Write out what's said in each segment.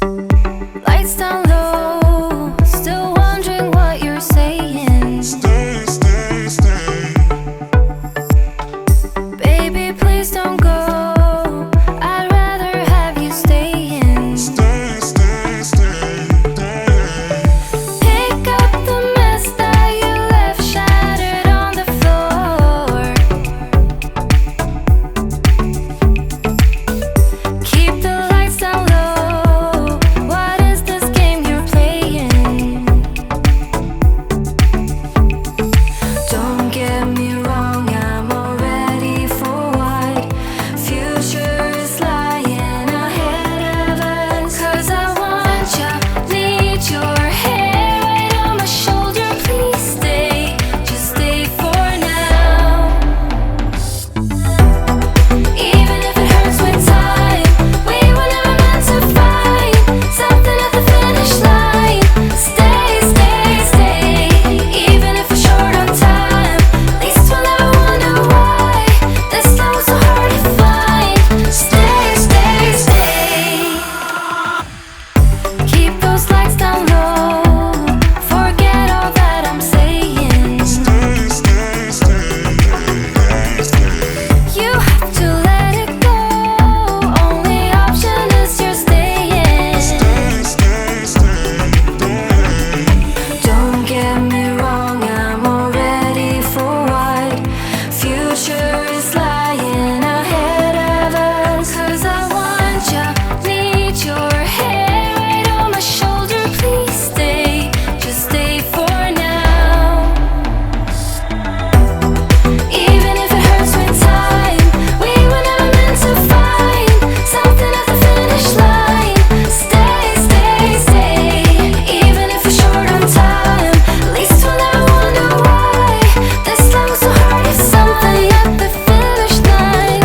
Lights down low, still wondering what you're saying. Stay, stay, stay. Baby, please don't go. I'd rather have you staying. Stay, stay, stay, stay. Pick up the mess that you left shattered on the floor. Keep the lights down low. What is this game you're playing? Don't get me wrong, I'm already for what future is lying ahead of us. 'Cause I want ya, need your hair right on my shoulder. Please stay, just stay for now. Even if it hurts with time, we were never meant to fight. Something at the finish line. Stay, stay, stay. Even if we're short on time, at least we'll never wonder why this love was so hard to find. Stay, stay, stay. Keep those lights down low. Forget all that I'm saying. Stay, stay, stay, stay. You have to let it go. Only option is you're staying. Stay, stay, stay, stay. Don't get me wrong, I'm already for what future is lying ahead of us. 'Cause I want ya, need your hair right on my shoulder. Please stay, just stay for now. Even if it hurts with time, we were never meant to find. Something at the finish line. Stay, stay, stay. Even if we're short on time, at least we'll never wonder why this love was so hard to find. Something at the finish line.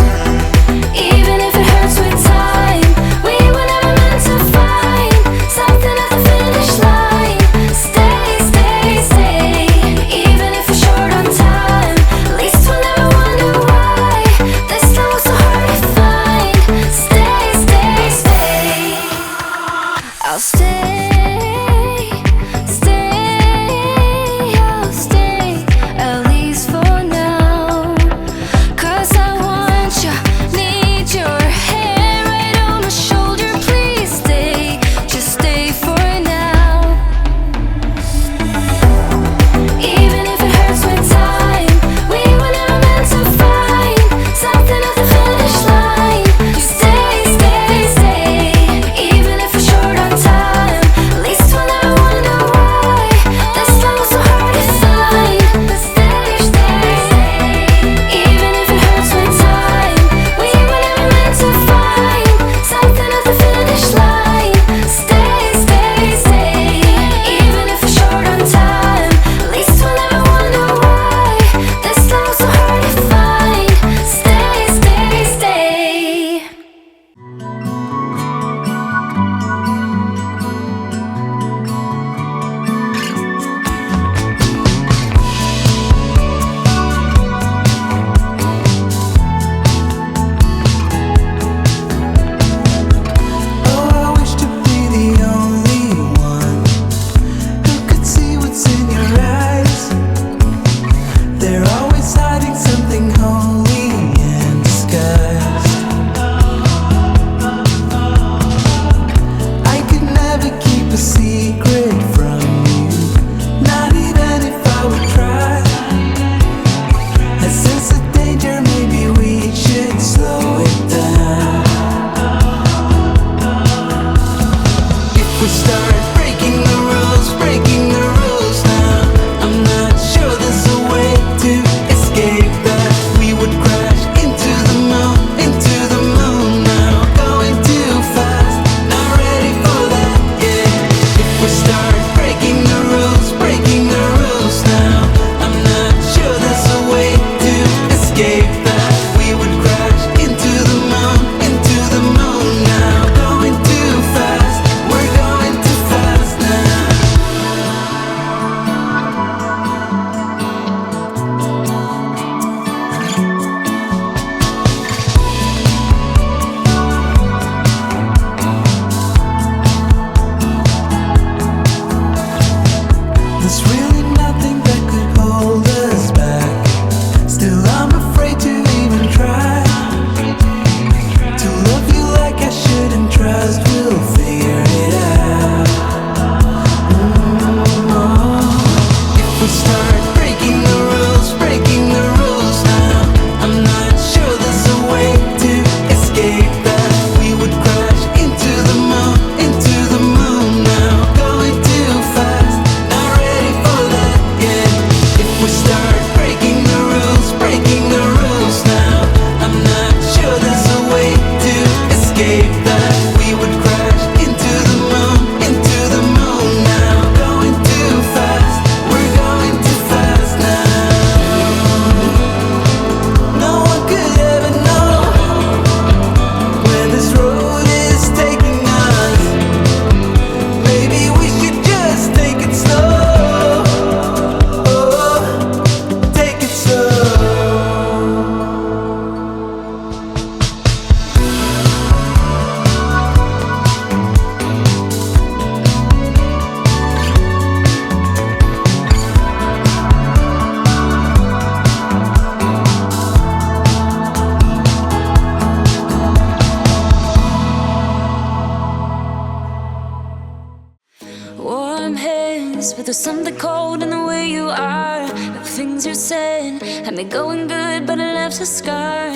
Even if it hurts with time, we were never meant to find. Something at the finish line. Stay, stay, stay. Even if we're short on time, at least we'll never wonder why this love was so hard to find. Stay, stay, stay. I'll stay, stay, I'll stay, at least for now. 'Cause I want ya, need your hair right on my shoulder. Please stay, just stay for now. Even if it hurts with time, we were never meant to find. Something at the finish line. Stay, stay, stay. Even if we're short on time. place, but there's something cold in the way you are. The things you said had me going good, but it left a scar.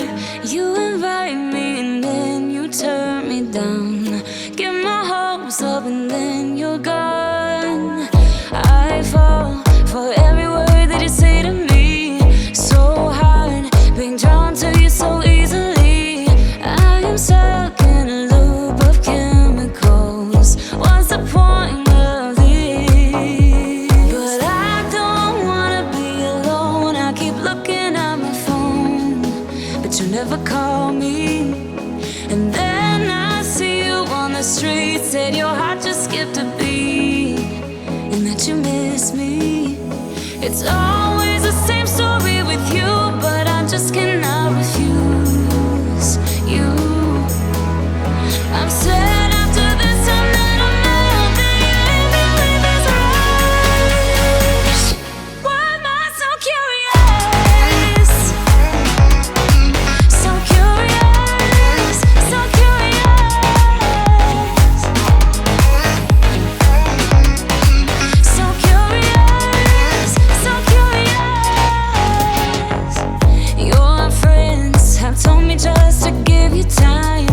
You invite me and then you turn me down. Get my hopes up and then you're gone. I fall for every word that you say to me. So hard being drawn to you so easily. I am stuck in a loop of chemicals. What's the point of this? But I don't wanna be alone. I keep looking at my phone, but you never call me. And then I see you on the street. Said your heart just skipped a beat, and that you miss me. It's always the same story with you, but I just cannot refuse you. I'm sad after this time that I'm out, that you leave me with this rush. Why am I so curious? So curious, so curious. So curious, so curious. Your friends have told me just to give you time.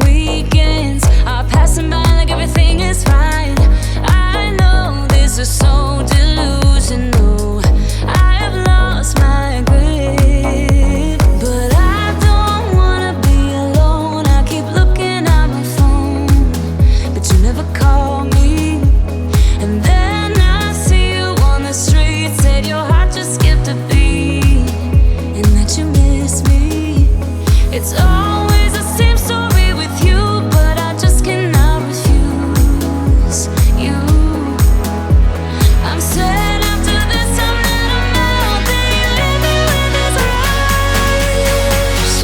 Weekends are passing by like everything is fine. I know this is so delusional. I have lost my grip, but I don't wanna be alone. I keep looking at my phone, but you never call me. And then I see you on the street. Said your heart just skipped a beat, and that you miss me. It's always the same story with you, but I just cannot refuse you. I'm sad after this time that I'm out, that you leave me with this rush.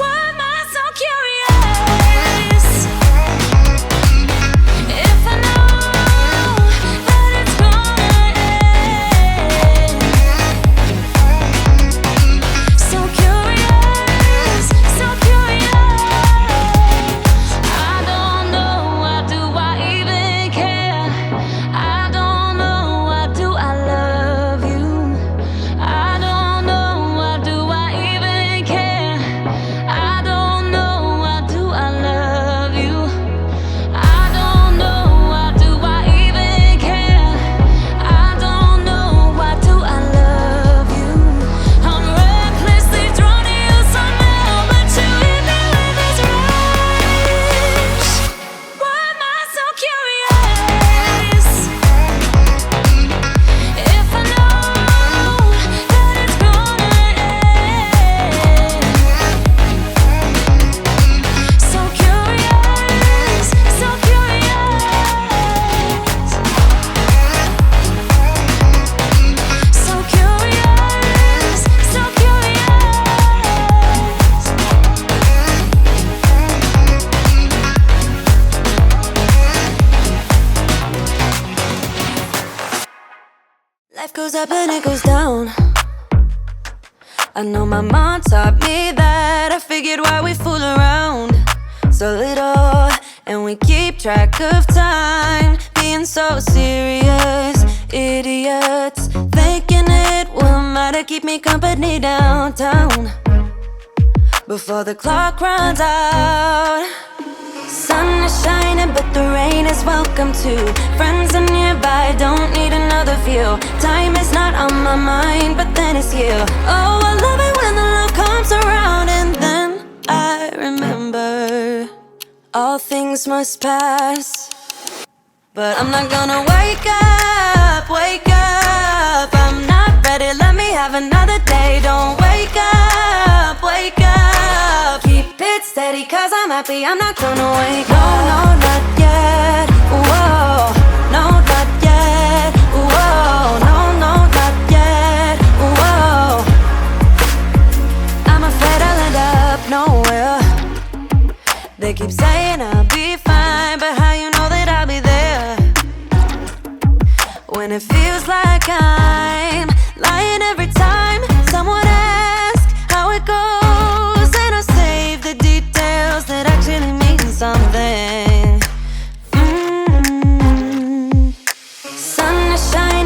Why am I so curious? If I know that it's gonna end. So curious, so curious. I don't know, why do I even care? I don't know, why do I love you? I don't know, why do I even care? I don't know, why do I love you? I don't know, why do I even care? I don't know, why do I love you? I'm recklessly drawn to you somehow, but you hit me with this rush. Why am I so curious? If I know that it's gonna end. So curious, so curious. So curious, so curious. Life goes up and it goes down. I know my mom taught me that. I figured why we fool around so little, and we keep track of time, being so serious. Idiots thinking it will matter, keep me company downtown before the clock runs out. Sun is shining, but the rain is welcome too. Friends are nearby, don't need another view. Time is not on my mind, but then it's you. Oh, I love it when the love comes around, and then I remember all things must pass. But I'm not gonna wake up, wake up. I'm not ready, let me have another day. Don't wake up, wake up. Keep it steady, cause I'm happy, I'm not gonna wake up. No, not yet, whoa. No, not yet, whoa. No, not yet, whoa. I'm afraid I'll end up nowhere. They keep saying I'll be fine, but how you know that I'll be there when it feels like I'm lying every time someone asks how it goes, and I save the details that actually mean something. Sun is shining,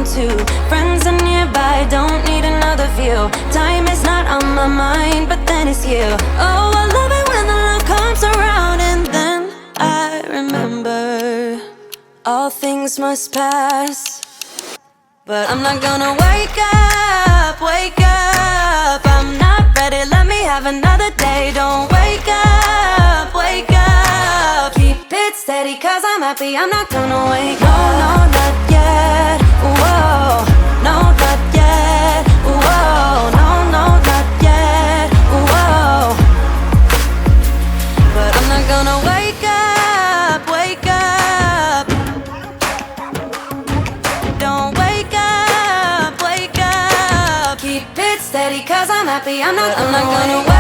want to. Friends are nearby, don't need another view. Time is not on my mind, but then it's you. Oh, I love it when the love comes around, and then I remember all things must pass. But I'm not gonna wake up, wake up. I'm not ready, let me have another day. Don't wake up, wake up. Keep it steady, cause I'm happy, I'm not gonna wake up. No, no, not yet, whoa. No, not yet, whoa. No, no, not yet, whoa. But I'm not gonna wake up, wake up. Don't wake up, wake up. Keep it steady, cause I'm happy, I'm not gonna wake up.